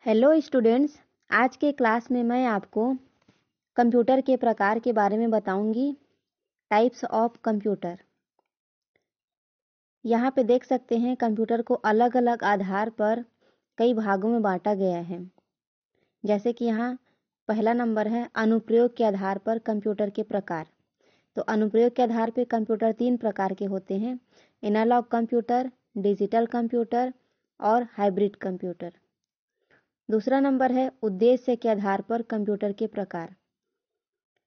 Hello students, आज के class में मैं आपको कंप्यूटर के प्रकार के बारे में बताऊंगी। Types of computer. यहाँ पे देख सकते हैं कंप्यूटर को अलग अलग आधार पर कई भागों में बांटा गया है। जैसे कि यहाँ पहला नंबर है अनुप्रयोग के आधार पर कंप्यूटर के प्रकार। तो अनुप्रयोग के आधार पर कंप्यूटर 3 प्रकार के होते हैं: एनालॉग कंप्यूटर, डिजिटल कंप्यूटर और हाइब्रिड कंप्यूटर। दूसरा नंबर है उद्देश्य के आधार पर कंप्यूटर के प्रकार।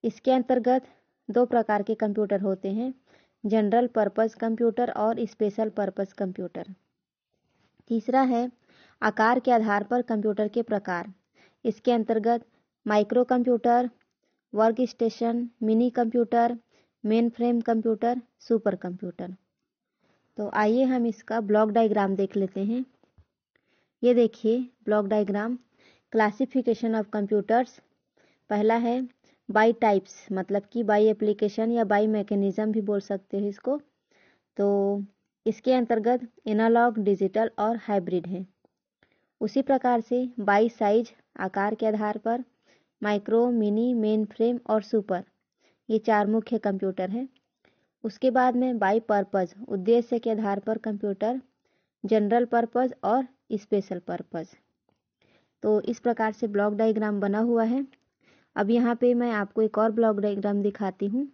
इसके अंतर्गत 2 प्रकार के कंप्यूटर होते हैं: जनरल पर्पस कंप्यूटर और स्पेशल पर्पस कंप्यूटर। तीसरा है आकार के आधार पर कंप्यूटर के प्रकार। इसके अंतर्गत micro computer, work station, mini computer, main frame computer, super computer. तो आइए हम इसका ब्लॉक डायग्राम देख लेते हैं। ये देखिए block diagram. Classification of computers. पहला है बाई टाइप्स, मतलब कि बाई एप्लीकेशन या बाई मैकेनिज्म भी बोल सकते हैं इसको। तो इसके अंतर्गत एनालॉग, डिजिटल और हाइब्रिड है। उसी प्रकार से बाई साइज, आकार के आधार पर माइक्रो, मिनी, मेन फ्रेम और सुपर, ये 4 मुख्य कंप्यूटर हैं। उसके बाद में बाई पर्पज, उद्देश्य के आधार पर कंप्यूटर, जनरल पर्पज और स्पेशल पर्पज। तो इस प्रकार से ब्लॉक डायग्राम बना हुआ है। अब यहाँ पे मैं आपको एक और ब्लॉक डायग्राम दिखाती हूँ।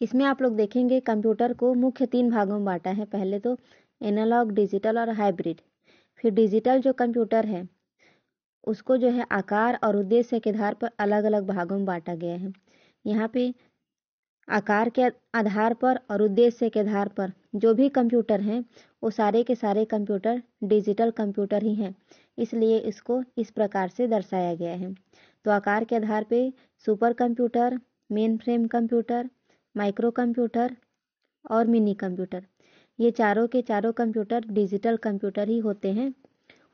इसमें आप लोग देखेंगे कंप्यूटर को मुख्य 3 भागों में बांटा है। पहले तो एनालॉग, डिजिटल और हाइब्रिड। फिर डिजिटल जो कंप्यूटर है उसको जो है आकार और उद्देश्य के आधार पर अलग अलग भागों में बांटा गया है। यहाँ पे आकार के आधार पर और उद्देश्य के आधार पर जो भी कंप्यूटर हैं वो सारे के सारे कंप्यूटर डिजिटल कंप्यूटर ही हैं, इसलिए इसको इस प्रकार से दर्शाया गया है। तो आकार के आधार पे super computer, main frame computer, micro computer और मिनी कंप्यूटर, ये चारों के चारों कंप्यूटर डिजिटल कंप्यूटर ही होते हैं।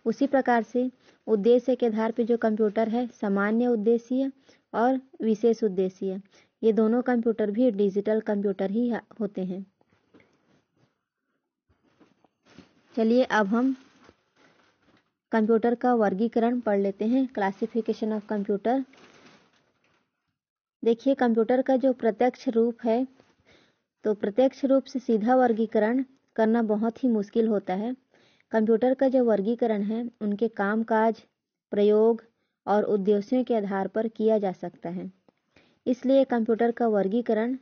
उसी प्रकार से उद्देश्य के आधार पे जो कंप्यूटर है सामान्य उद्देश्य और विशेष उद्देश्य, ये दोनों कंप्यूटर भी डिजिटल कंप्यूटर ही होते हैं। चलिए अब हम कंप्यूटर का वर्गीकरण पढ़ लेते हैं। Classification of computer. देखिए कंप्यूटर का जो प्रत्यक्ष रूप है, तो प्रत्यक्ष रूप से सीधा वर्गीकरण करना बहुत ही मुश्किल होता है। कंप्यूटर का जो वर्गीकरण है उनके कामकाज, प्रयोग और उद्देश्यों के आधार पर किया जा सकता है। इसलिए कंप्यूटर का वर्गीकरण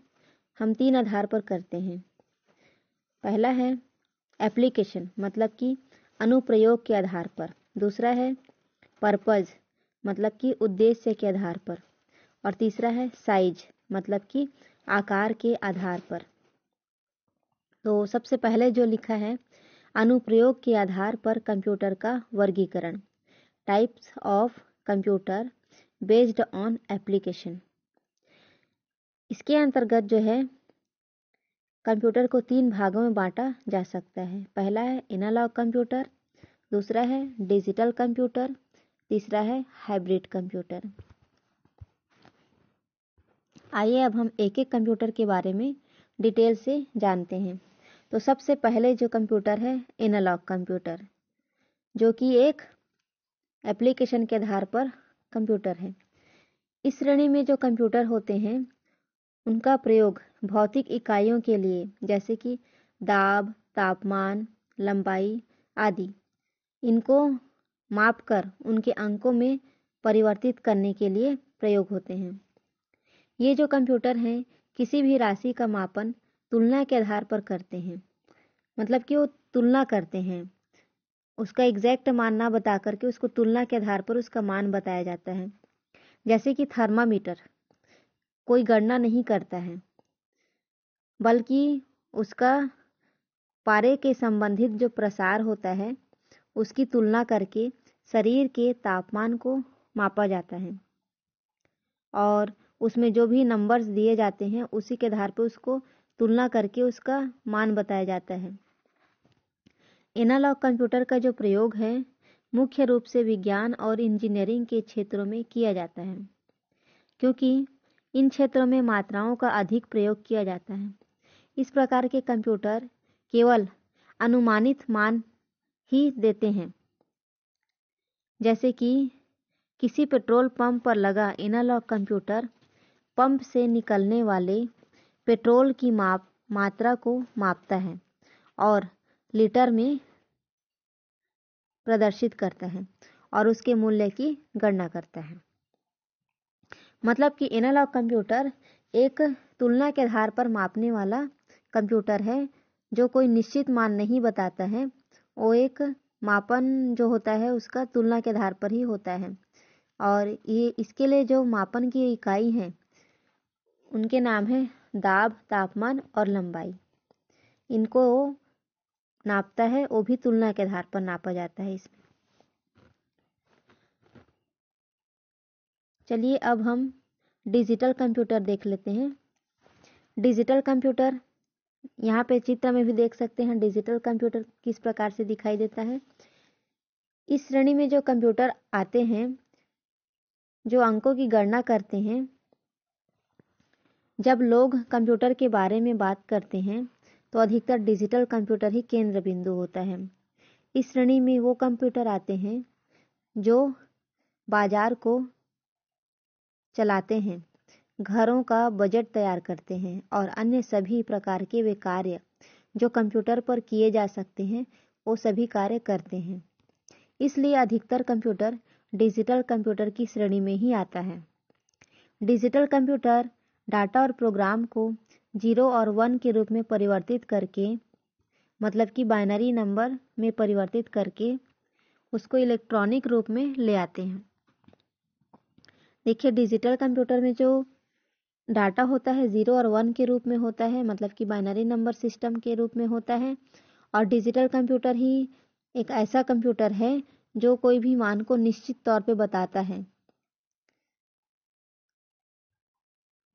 हम 3 आधार पर करते हैं। पहला है एप्लीकेशन, मतलब कि अनुप्रयोग के आधार पर। दूसरा है पर्पज, मतलब कि उद्देश्य के आधार पर। और तीसरा है साइज, मतलब कि आकार के आधार पर। तो सबसे पहले जो लिखा है अनुप्रयोग के आधार पर कंप्यूटर का वर्गीकरण। Types of computer based on application. इसके अंतर्गत जो है कंप्यूटर को 3 भागों में बांटा जा सकता है। पहला है एनालॉग कंप्यूटर, दूसरा है डिजिटल कंप्यूटर, तीसरा है हाइब्रिड कंप्यूटर। आइए अब हम एक एक कंप्यूटर के बारे में डिटेल से जानते हैं। तो सबसे पहले जो कंप्यूटर है एनालॉग कंप्यूटर, जो कि एक एप्लीकेशन के आधार पर कंप्यूटर है। इस श्रेणी में जो कंप्यूटर होते हैं उनका प्रयोग भौतिक इकाइयों के लिए, जैसे कि दाब, तापमान, लंबाई आदि, इनको मापकर उनके अंकों में परिवर्तित करने के लिए प्रयोग होते हैं। ये जो कंप्यूटर हैं किसी भी राशि का मापन तुलना के आधार पर करते हैं, मतलब कि वो तुलना करते हैं, उसका एग्जैक्ट मान ना बता करके उसको तुलना के आधार पर उसका मान बताया जाता है। जैसे कि थर्मामीटर कोई गणना नहीं करता है, बल्कि उसका पारे के संबंधित जो प्रसार होता है उसकी तुलना करके शरीर के तापमान को मापा जाता है और उसमें जो भी नंबर्स दिए जाते हैं उसी के आधार पर उसको तुलना करके उसका मान बताया जाता है। एनालॉग कंप्यूटर का जो प्रयोग है मुख्य रूप से विज्ञान और इंजीनियरिंग के क्षेत्रों में किया जाता है, क्योंकि इन क्षेत्रों में मात्राओं का अधिक प्रयोग किया जाता है। इस प्रकार के कंप्यूटर केवल अनुमानित मान ही देते हैं। जैसे कि किसी पेट्रोल पंप पर लगा एनालॉग कंप्यूटर पंप से निकलने वाले पेट्रोल की मात्रा को मापता है और लीटर में प्रदर्शित करता है और उसके मूल्य की गणना करता है। मतलब कि एनालॉग कंप्यूटर एक तुलना के आधार पर मापने वाला कंप्यूटर है जो कोई निश्चित मान नहीं बताता है। वो एक मापन जो होता है उसका तुलना के आधार पर ही होता है और ये इसके लिए जो मापन की इकाई हैं उनके नाम है दाब, तापमान और लंबाई। इनको नापता है, वो भी तुलना के आधार पर नापा जाता है इसमें। चलिए अब हम डिजिटल कंप्यूटर देख लेते हैं। डिजिटल कंप्यूटर यहाँ पे चित्र में भी देख सकते हैं डिजिटल कंप्यूटर किस प्रकार से दिखाई देता है। इस श्रेणी में जो कंप्यूटर आते हैं जो अंकों की गणना करते हैं, जब लोग कंप्यूटर के बारे में बात करते हैं तो अधिकतर डिजिटल कंप्यूटर ही केंद्र बिंदु होता है। इस श्रेणी में वो कंप्यूटर आते हैं जो बाजार को चलाते हैं, घरों का बजट तैयार करते हैं और अन्य सभी प्रकार के वे कार्य जो कंप्यूटर पर किए जा सकते हैं वो सभी कार्य करते हैं। इसलिए अधिकतर कंप्यूटर डिजिटल कंप्यूटर की श्रेणी में ही आता है। डिजिटल कंप्यूटर डाटा और प्रोग्राम को 0 और 1 के रूप में परिवर्तित करके, मतलब कि बाइनरी नंबर में परिवर्तित करके उसको इलेक्ट्रॉनिक रूप में ले आते हैं। देखिए डिजिटल कंप्यूटर में जो डाटा होता है 0 और 1 के रूप में होता है, मतलब कि बाइनरी नंबर सिस्टम के रूप में होता है। और डिजिटल कंप्यूटर ही एक ऐसा कंप्यूटर है जो कोई भी मान को निश्चित तौर पे बताता है।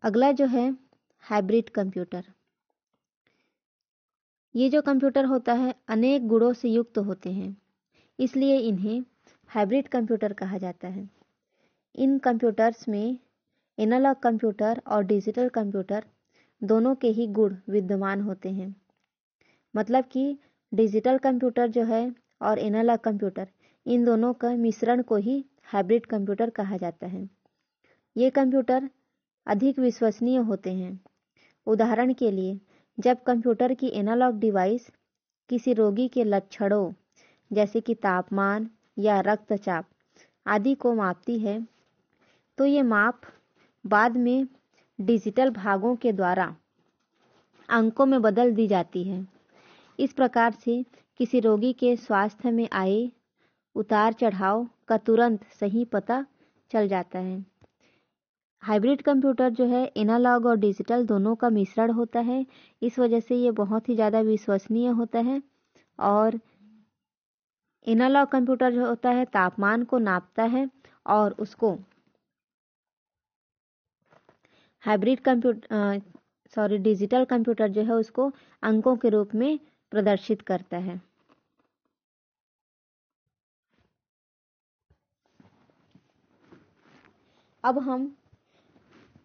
अगला जो है हाइब्रिड कंप्यूटर। ये जो कंप्यूटर होता है अनेक गुणों से युक्त होते हैं, इसलिए इन्हें हाइब्रिड कंप्यूटर कहा जाता है। इन कंप्यूटर्स में एनालॉग कंप्यूटर और डिजिटल कंप्यूटर दोनों के ही गुण विद्यमान होते हैं। मतलब कि डिजिटल कंप्यूटर जो है और एनालॉग कंप्यूटर, इन दोनों का मिश्रण को ही हाइब्रिड कंप्यूटर कहा जाता है। ये कंप्यूटर अधिक विश्वसनीय होते हैं। उदाहरण के लिए जब कंप्यूटर की एनालॉग डिवाइस किसी रोगी के लक्षणों जैसे कि तापमान या रक्तचाप आदि को मापती है तो ये माप बाद में डिजिटल भागों के द्वारा अंकों में बदल दी जाती है। इस प्रकार से किसी रोगी के स्वास्थ्य में आए उतार चढ़ाव का तुरंत सही पता चल जाता है। हाइब्रिड कंप्यूटर जो है एनालॉग और डिजिटल दोनों का मिश्रण होता है, इस वजह से ये बहुत ही ज़्यादा विश्वसनीय होता है। और एनालॉग कंप्यूटर जो होता है तापमान को नापता है और उसको डिजिटल कंप्यूटर जो है उसको अंकों के रूप में प्रदर्शित करता है। अब हम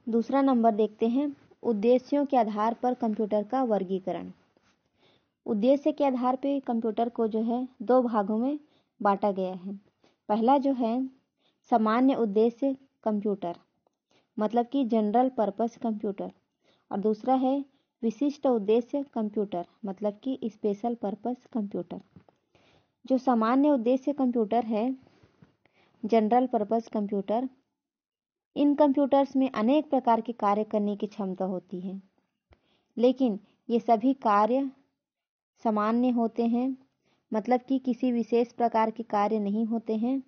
दूसरा नंबर देखते हैं, उद्देश्यों के आधार पर कंप्यूटर का वर्गीकरण। उद्देश्य के आधार पर कंप्यूटर को जो है 2 भागों में बांटा गया है। पहला जो है सामान्य उद्देश्य कंप्यूटर, मतलब कि जनरल पर्पस कंप्यूटर, और दूसरा है विशिष्ट उद्देश्य कंप्यूटर, मतलब कि स्पेशल पर्पस कंप्यूटर। जो सामान्य उद्देश्य कंप्यूटर है, general purpose computer, in computers में अनेक प्रकार के कार्य करने की क्षमता होती है, लेकिन ये सभी कार्य सामान्य होते हैं, मतलब कि किसी विशेष प्रकार के कार्य नहीं होते हैं।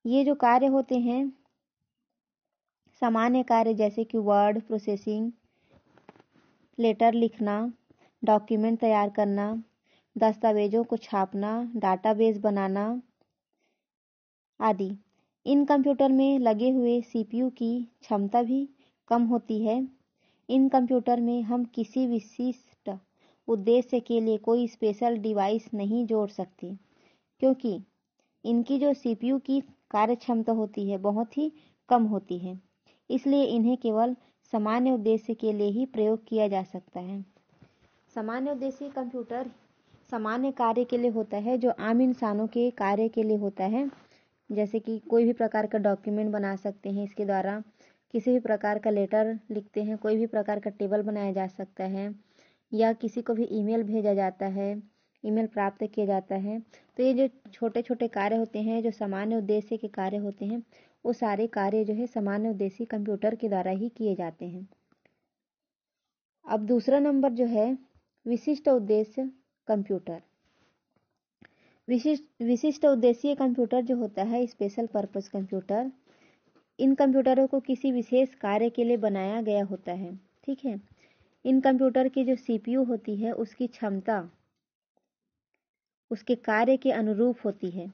ये जो कार्य होते हैं सामान्य कार्य जैसे कि वर्ड प्रोसेसिंग, लेटर लिखना, डॉक्यूमेंट तैयार करना, दस्तावेजों को छापना, डाटाबेस बनाना आदि। इन कंप्यूटर में लगे हुए सीपीयू की क्षमता भी कम होती है। इन कंप्यूटर में हम किसी विशिष्ट उद्देश्य के लिए कोई स्पेशल डिवाइस नहीं जोड़ सकते, क्योंकि इनकी जो सीपीयू की कार्य क्षमता होती है बहुत ही कम होती है। इसलिए इन्हें केवल सामान्य उद्देश्य के लिए ही प्रयोग किया जा सकता है। सामान्य उद्देश्य कंप्यूटर सामान्य कार्य के लिए होता है, जो आम इंसानों के कार्य के लिए होता है। जैसे कि कोई भी प्रकार का डॉक्यूमेंट बना सकते हैं इसके द्वारा, किसी भी प्रकार का लेटर लिखते हैं, कोई भी प्रकार का टेबल बनाया जा सकता है, या किसी को भी ईमेल भेजा जाता है, ईमेल प्राप्त किया जाता है। तो ये जो छोटे छोटे कार्य होते हैं, जो सामान्य उद्देश्य के कार्य होते हैं, वो सारे कार्य जो है सामान्य उद्देश्य कंप्यूटर के द्वारा ही किए जाते हैं। अब दूसरा नंबर जो है विशिष्ट उद्देश्य कंप्यूटर। विशिष्ट उद्देश्य कंप्यूटर जो होता है, स्पेशल पर्पस कंप्यूटर, इन कंप्यूटरों को किसी विशेष कार्य के लिए बनाया गया होता है। ठीक है, इन कंप्यूटर की जो सीपीयू होती है उसकी क्षमता उसके कार्य के अनुरूप होती है,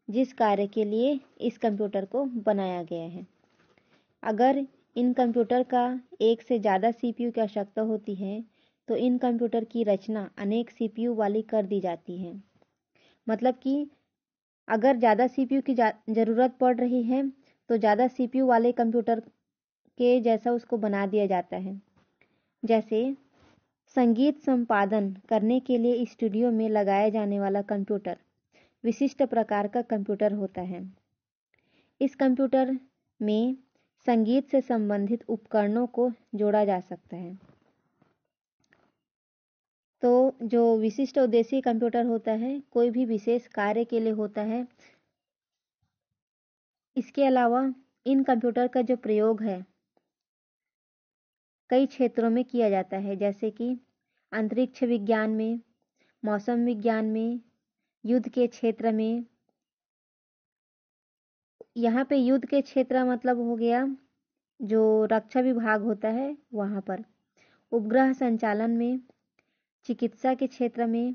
जिस कार्य के लिए इस कंप्यूटर को बनाया गया है। अगर इन कंप्यूटर का एक से ज़्यादा सीपीयू की आवश्यकता होती है तो इन कंप्यूटर की रचना अनेक सीपीयू वाली कर दी जाती है। मतलब कि अगर ज़्यादा सीपीयू की ज़रूरत पड़ रही है तो ज़्यादा सीपीयू वाले कंप्यूटर के जैसा उसको बना दिया जाता है। जैसे संगीत संपादन करने के लिए स्टूडियो में लगाया जाने वाला कंप्यूटर विशिष्ट प्रकार का कंप्यूटर होता है। इस कंप्यूटर में संगीत से संबंधित उपकरणों को जोड़ा जा सकता है। तो जो विशिष्ट उद्देश्य कंप्यूटर होता है कोई भी विशेष कार्य के लिए होता है। इसके अलावा इन कंप्यूटर का जो प्रयोग है कई क्षेत्रों में किया जाता है, जैसे कि अंतरिक्ष विज्ञान में, मौसम विज्ञान में, युद्ध के क्षेत्र में। यहाँ पे युद्ध के क्षेत्र मतलब हो गया जो रक्षा विभाग होता है वहाँ पर, उपग्रह संचालन में, चिकित्सा के क्षेत्र में,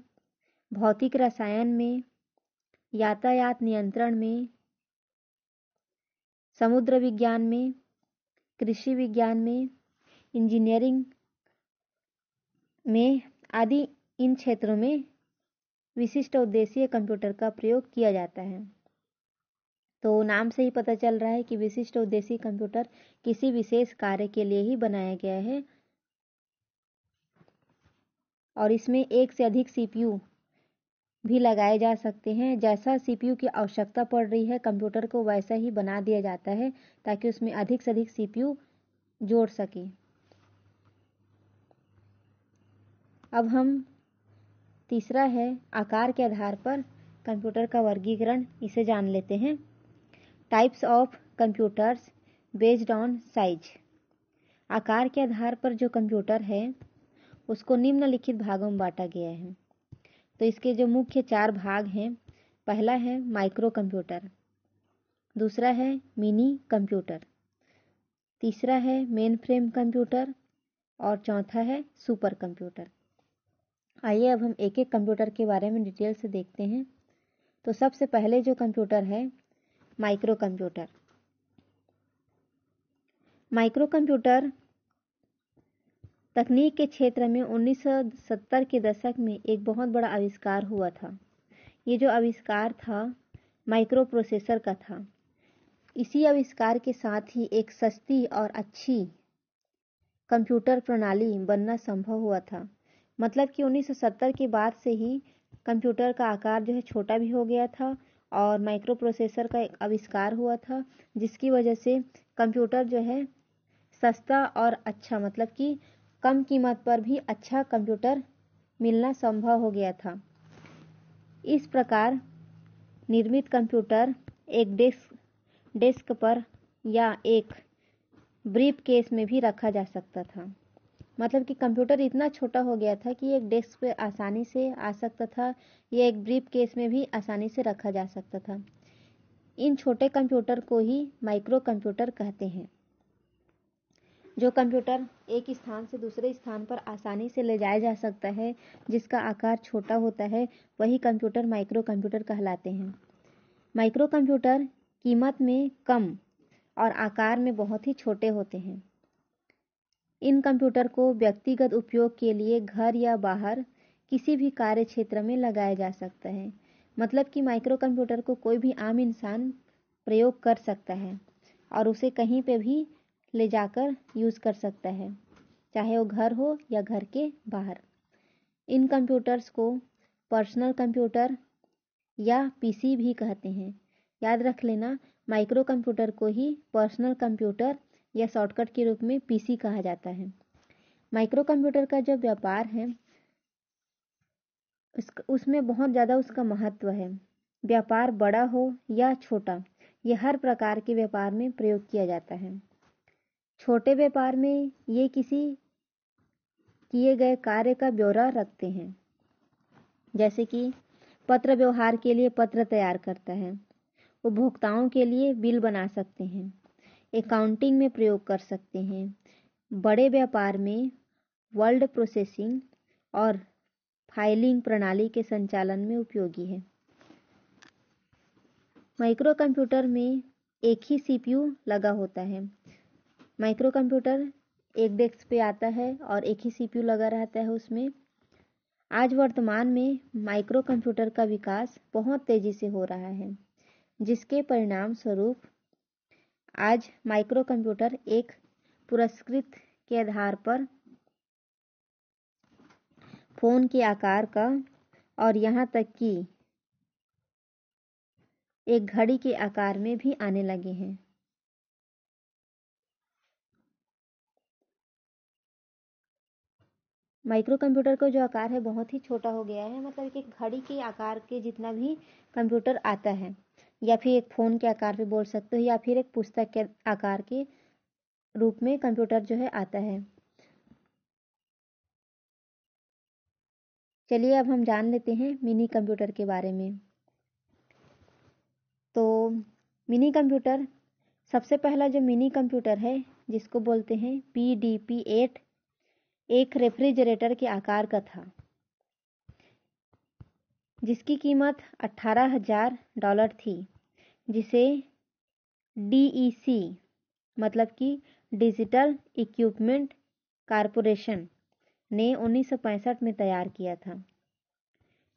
भौतिक रसायन में, यातायात नियंत्रण में, समुद्र विज्ञान में, कृषि विज्ञान में, इंजीनियरिंग में आदि इन क्षेत्रों में विशिष्ट उद्देश्य कंप्यूटर का प्रयोग किया जाता है। तो नाम से ही पता चल रहा है कि विशिष्ट उद्देश्य कंप्यूटर किसी विशेष कार्य के लिए ही बनाया गया है और इसमें एक से अधिक सीपीयू भी लगाए जा सकते हैं। जैसा सीपीयू की आवश्यकता पड़ रही है कंप्यूटर को वैसा ही बना दिया जाता है ताकि उसमें अधिक से अधिक सीपीयू जोड़ सके। अब हम तीसरा है आकार के आधार पर कंप्यूटर का वर्गीकरण, इसे जान लेते हैं। Types of computers based on size. आकार के आधार पर जो कंप्यूटर है उसको निम्नलिखित भागों में बांटा गया है। तो इसके जो मुख्य 4 भाग हैं, पहला है माइक्रो कंप्यूटर, दूसरा है मिनी कंप्यूटर, तीसरा है मेन फ्रेम कंप्यूटर और चौथा है सुपर कंप्यूटर। आइए अब हम एक एक कंप्यूटर के बारे में डिटेल से देखते हैं। तो सबसे पहले जो कंप्यूटर है माइक्रो कंप्यूटर। माइक्रो कंप्यूटर तकनीक के क्षेत्र में 1970 के दशक में एक बहुत बड़ा आविष्कार हुआ था। ये जो आविष्कार था माइक्रो प्रोसेसर का था। इसी आविष्कार के साथ ही एक सस्ती और अच्छी कंप्यूटर प्रणाली बनना संभव हुआ था। मतलब कि 1970 के बाद से ही कंप्यूटर का आकार जो है छोटा भी हो गया था और माइक्रो प्रोसेसर का एक आविष्कार हुआ था, जिसकी वजह से कंप्यूटर जो है सस्ता और अच्छा, मतलब कि कम कीमत पर भी अच्छा कंप्यूटर मिलना संभव हो गया था। इस प्रकार निर्मित कंप्यूटर एक डेस्क पर या एक ब्रीफ केस में भी रखा जा सकता था। मतलब कि कंप्यूटर इतना छोटा हो गया था कि एक डेस्क पे आसानी से आ सकता था या एक ब्रीफ केस में भी आसानी से रखा जा सकता था। इन छोटे कंप्यूटर को ही माइक्रो कंप्यूटर कहते हैं। जो कंप्यूटर एक स्थान से दूसरे स्थान पर आसानी से ले जाया जा सकता है, जिसका आकार छोटा होता है, वही कंप्यूटर माइक्रो कंप्यूटर कहलाते हैं। माइक्रो कंप्यूटर कीमत में कम और आकार में बहुत ही छोटे होते हैं। इन कंप्यूटर को व्यक्तिगत उपयोग के लिए घर या बाहर किसी भी कार्य क्षेत्र में लगाया जा सकता है। मतलब कि माइक्रो कंप्यूटर को कोई भी आम इंसान प्रयोग कर सकता है और उसे कहीं पे भी ले जाकर यूज़ कर सकता है, चाहे वो घर हो या घर के बाहर। इन कंप्यूटर्स को पर्सनल कंप्यूटर या पीसी भी कहते हैं। याद रख लेना, माइक्रो कंप्यूटर को ही पर्सनल कंप्यूटर या शॉर्टकट के रूप में पीसी कहा जाता है। माइक्रो कंप्यूटर का जो व्यापार है उसमें बहुत ज़्यादा उसका महत्व है। व्यापार बड़ा हो या छोटा, यह हर प्रकार के व्यापार में प्रयोग किया जाता है। छोटे व्यापार में ये किसी किए गए कार्य का ब्यौरा रखते हैं, जैसे कि पत्र व्यवहार के लिए पत्र तैयार करता है, उपभोक्ताओं के लिए बिल बना सकते हैं, अकाउंटिंग में प्रयोग कर सकते हैं। बड़े व्यापार में वर्ड प्रोसेसिंग और फाइलिंग प्रणाली के संचालन में उपयोगी है। माइक्रो कंप्यूटर में एक ही सीपीयू लगा होता है। माइक्रो कंप्यूटर एक डेस्क पे आता है और एक ही सीपीयू लगा रहता है उसमें। आज वर्तमान में माइक्रो कंप्यूटर का विकास बहुत तेजी से हो रहा है, जिसके परिणाम स्वरूप आज माइक्रो कंप्यूटर एक पुरस्कृत के आधार पर फोन के आकार का और यहाँ तक कि एक घड़ी के आकार में भी आने लगे हैं। माइक्रो कंप्यूटर का जो आकार है बहुत ही छोटा हो गया है, मतलब एक घड़ी के आकार के जितना भी कंप्यूटर आता है, या फिर एक फ़ोन के आकार पे बोल सकते हो, या फिर एक पुस्तक के आकार के रूप में कंप्यूटर जो है आता है। चलिए अब हम जान लेते हैं मिनी कंप्यूटर के बारे में। तो मिनी कंप्यूटर, सबसे पहला जो मिनी कंप्यूटर है जिसको बोलते हैं PDP-8, एक रेफ्रिजरेटर के आकार का था, जिसकी कीमत $18,000 थी, जिसे DEC मतलब कि डिजिटल इक्विपमेंट कॉरपोरेशन ने 1965 में तैयार किया था।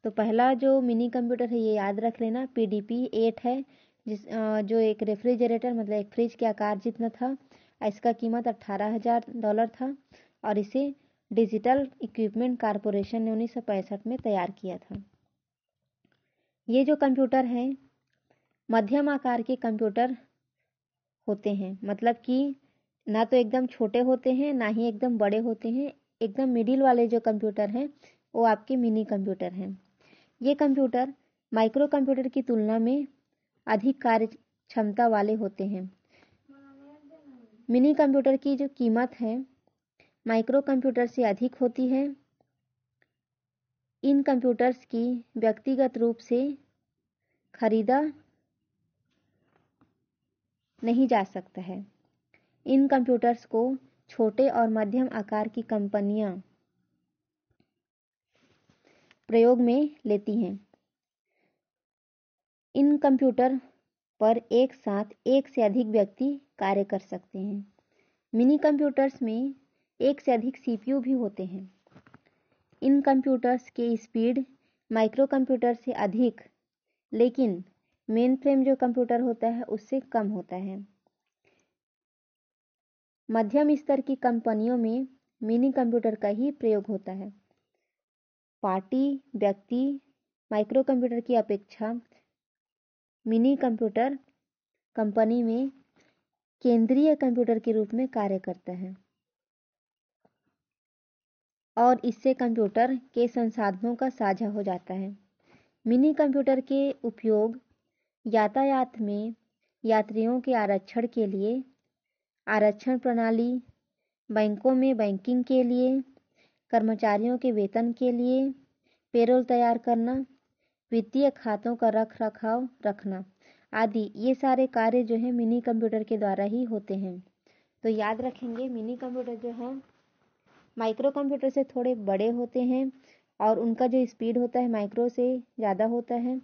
तो पहला जो मिनी कंप्यूटर है ये याद रख लेना, PDP-8 है, जो एक रेफ्रिजरेटर मतलब एक फ्रिज के आकार जितना था। इसका कीमत $18,000 था और इसे डिजिटल इक्विपमेंट कॉरपोरेशन ने 1965 में तैयार किया था। ये जो कंप्यूटर है मध्यम आकार के कंप्यूटर होते हैं, मतलब कि ना तो एकदम छोटे होते हैं ना ही एकदम बड़े होते हैं। एकदम मिडिल वाले जो कंप्यूटर हैं वो आपके मिनी कंप्यूटर हैं। ये कंप्यूटर माइक्रो कंप्यूटर की तुलना में अधिक कार्य क्षमता वाले होते हैं। मिनी कंप्यूटर की जो कीमत है माइक्रो कंप्यूटर से अधिक होती है। इन कंप्यूटर्स की व्यक्तिगत रूप से खरीदा नहीं जा सकता है। इन कंप्यूटर्स को छोटे और मध्यम आकार की कंपनियां प्रयोग में लेती हैं। इन कंप्यूटर पर एक साथ एक से अधिक व्यक्ति कार्य कर सकते हैं। मिनी कंप्यूटर्स में एक से अधिक सीपीयू भी होते हैं। इन कंप्यूटर्स के स्पीड माइक्रो कंप्यूटर से अधिक, लेकिन मेन फ्रेम जो कंप्यूटर होता है उससे कम होता है। मध्यम स्तर की कंपनियों में मिनी कंप्यूटर का ही प्रयोग होता है। पार्टी व्यक्ति माइक्रो कंप्यूटर की अपेक्षा मिनी कंप्यूटर कंपनी में केंद्रीय कंप्यूटर के रूप में कार्य करता है और इससे कंप्यूटर के संसाधनों का साझा हो जाता है। मिनी कंप्यूटर के उपयोग यातायात में यात्रियों के आरक्षण के लिए, आरक्षण प्रणाली, बैंकों में बैंकिंग के लिए, कर्मचारियों के वेतन के लिए, पेरोल तैयार करना, वित्तीय खातों का रख रखाव रखना आदि, ये सारे कार्य जो है मिनी कंप्यूटर के द्वारा ही होते हैं। तो याद रखेंगे मिनी कंप्यूटर जो है माइक्रो कंप्यूटर से थोड़े बड़े होते हैं और उनका जो स्पीड होता है माइक्रो से ज़्यादा होता है,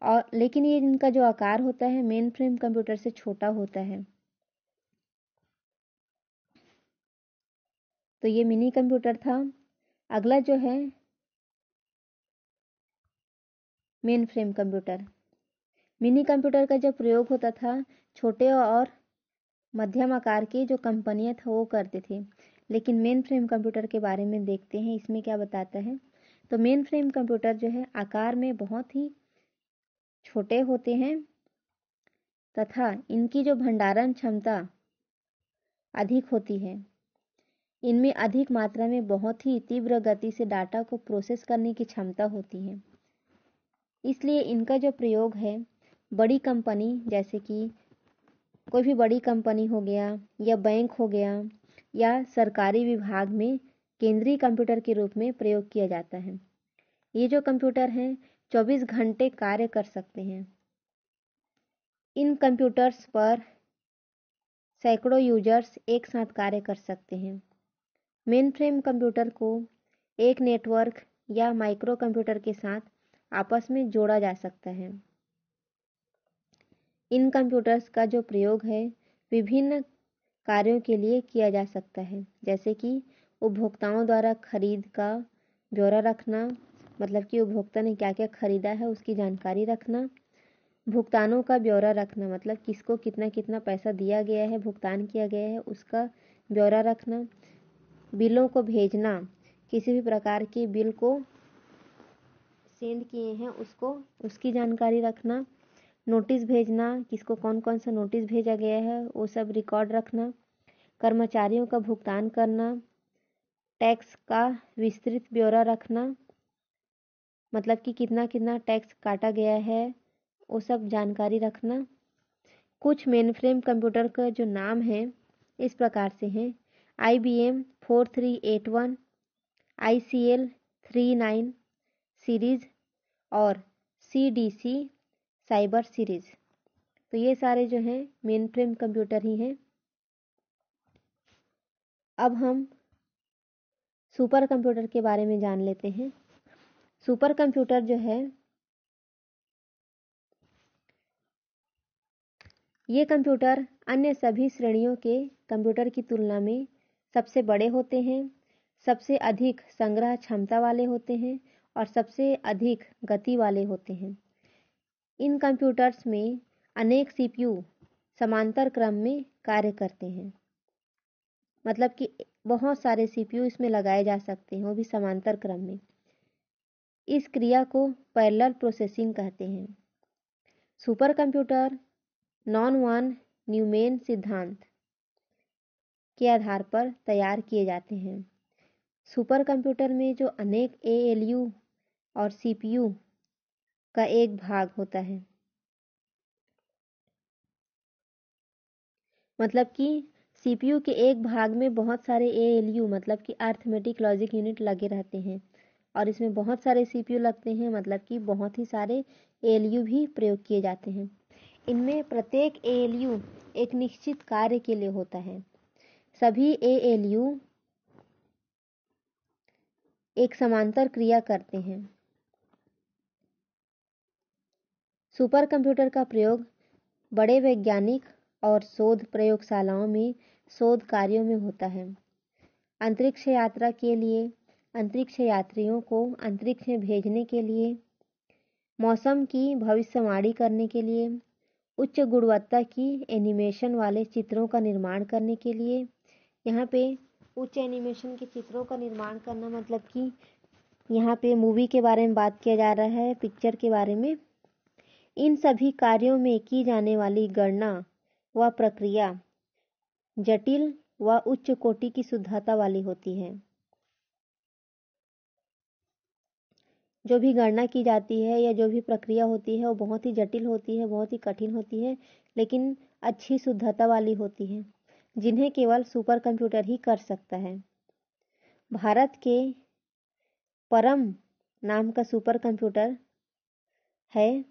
और लेकिन ये इनका जो आकार होता है मेन फ्रेम कंप्यूटर से छोटा होता है। तो ये मिनी कंप्यूटर था। अगला जो है main frame computer. Mini computer का जो प्रयोग होता था छोटे और मध्यम आकार की जो कंपनियां था वो करते थे, लेकिन मेन फ्रेम कंप्यूटर के बारे में देखते हैं इसमें क्या बताता है। तो मेन फ्रेम कंप्यूटर जो है आकार में बहुत ही छोटे होते हैं तथा इनकी जो भंडारण क्षमता अधिक होती है। इनमें अधिक मात्रा में बहुत ही तीव्र गति से डाटा को प्रोसेस करने की क्षमता होती है। इसलिए इनका जो प्रयोग है बड़ी कंपनी, जैसे कि कोई भी बड़ी कंपनी हो गया या बैंक हो गया या सरकारी विभाग में केंद्रीय कंप्यूटर के रूप में प्रयोग किया जाता है। ये जो कंप्यूटर हैं 24 घंटे कार्य कर सकते हैं। इन कंप्यूटर्स पर सैकड़ों यूजर्स एक साथ कार्य कर सकते हैं। मेन फ्रेम कंप्यूटर को एक नेटवर्क या माइक्रो कंप्यूटर के साथ आपस में जोड़ा जा सकता है। इन कंप्यूटर्स का जो प्रयोग है विभिन्न कार्यों के लिए किया जा सकता है, जैसे कि उपभोक्ताओं द्वारा खरीद का ब्यौरा रखना, मतलब कि उपभोक्ता ने क्या क्या खरीदा है उसकी जानकारी रखना, भुगतानों का ब्यौरा रखना, मतलब किसको कितना कितना पैसा दिया गया है, भुगतान किया गया है, उसका ब्यौरा रखना, बिलों को भेजना, किसी भी प्रकार के बिल को सेंड किए हैं उसकी जानकारी रखना, नोटिस भेजना, किसको कौन कौन सा नोटिस भेजा गया है वो सब रिकॉर्ड रखना, कर्मचारियों का भुगतान करना, टैक्स का विस्तृत ब्यौरा रखना, मतलब कि कितना कितना टैक्स काटा गया है वो सब जानकारी रखना। कुछ मेनफ्रेम कंप्यूटर का जो नाम है इस प्रकार से हैं: IBM 4381, ICL 39 सीरीज और CDC साइबर सीरीज। तो ये सारे जो हैं मेन फ्रेम कंप्यूटर ही हैं। अब हम सुपर कंप्यूटर के बारे में जान लेते हैं। सुपर कंप्यूटर जो है ये कंप्यूटर अन्य सभी श्रेणियों के कंप्यूटर की तुलना में सबसे बड़े होते हैं, सबसे अधिक संग्रह क्षमता वाले होते हैं और सबसे अधिक गति वाले होते हैं। इन कंप्यूटर्स में अनेक CPU समांतर क्रम में कार्य करते हैं, मतलब कि बहुत सारे CPU इसमें लगाए जा सकते हैं, वो भी समांतर क्रम में। इस क्रिया को पैरेलल प्रोसेसिंग कहते हैं। Super computer non von Neumann सिद्धांत के आधार पर तैयार किए जाते हैं। सुपर कंप्यूटर में जो अनेक ALU और CPU का एक भाग होता है, मतलब कि CPU के एक भाग में बहुत सारे ALU मतलब कि अर्थमेटिक लॉजिक यूनिट लगे रहते हैं और इसमें बहुत सारे CPU लगते हैं, मतलब कि बहुत ही सारे ALU भी प्रयोग किए जाते हैं। इनमें प्रत्येक ALU एक निश्चित कार्य के लिए होता है। सभी ALU एक समांतर क्रिया करते हैं। सुपर कंप्यूटर का प्रयोग बड़े वैज्ञानिक और शोध प्रयोगशालाओं में शोध कार्यों में होता है। अंतरिक्ष यात्रा के लिए, अंतरिक्ष यात्रियों को अंतरिक्ष में भेजने के लिए, मौसम की भविष्यवाणी करने के लिए, उच्च गुणवत्ता की एनिमेशन वाले चित्रों का निर्माण करने के लिए। यहाँ पे उच्च एनिमेशन के चित्रों का निर्माण करना मतलब कि यहाँ पे मूवी के बारे में बात किया जा रहा है, पिक्चर के बारे में। इन सभी कार्यों में की जाने वाली गणना व प्रक्रिया जटिल व उच्च कोटि की शुद्धता वाली होती है। जो भी गणना की जाती है या जो भी प्रक्रिया होती है वो बहुत ही जटिल होती है, बहुत ही कठिन होती है, लेकिन अच्छी शुद्धता वाली होती है, जिन्हें केवल सुपर कंप्यूटर ही कर सकता है। भारत के परम नाम का सुपर कंप्यूटर है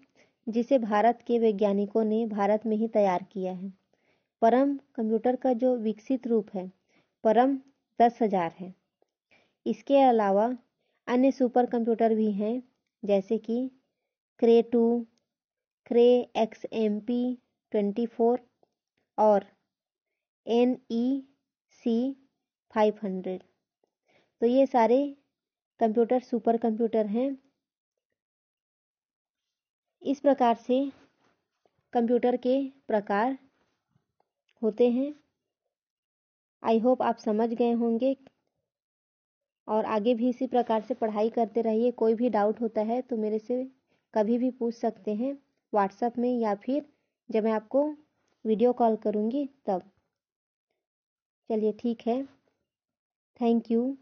जिसे भारत के वैज्ञानिकों ने भारत में ही तैयार किया है। परम कंप्यूटर का जो विकसित रूप है परम 10,000 है। इसके अलावा अन्य सुपर कंप्यूटर भी हैं, जैसे कि क्रे 2, क्रे XMP 24 और NEC 500। तो ये सारे कंप्यूटर सुपर कंप्यूटर हैं। इस प्रकार से कंप्यूटर के प्रकार होते हैं। आई होप आप समझ गए होंगे और आगे भी इसी प्रकार से पढ़ाई करते रहिए। कोई भी डाउट होता है तो मेरे से कभी भी पूछ सकते हैं व्हाट्सएप में या फिर जब मैं आपको वीडियो कॉल करूँगी तब। चलिए ठीक है, थैंक यू।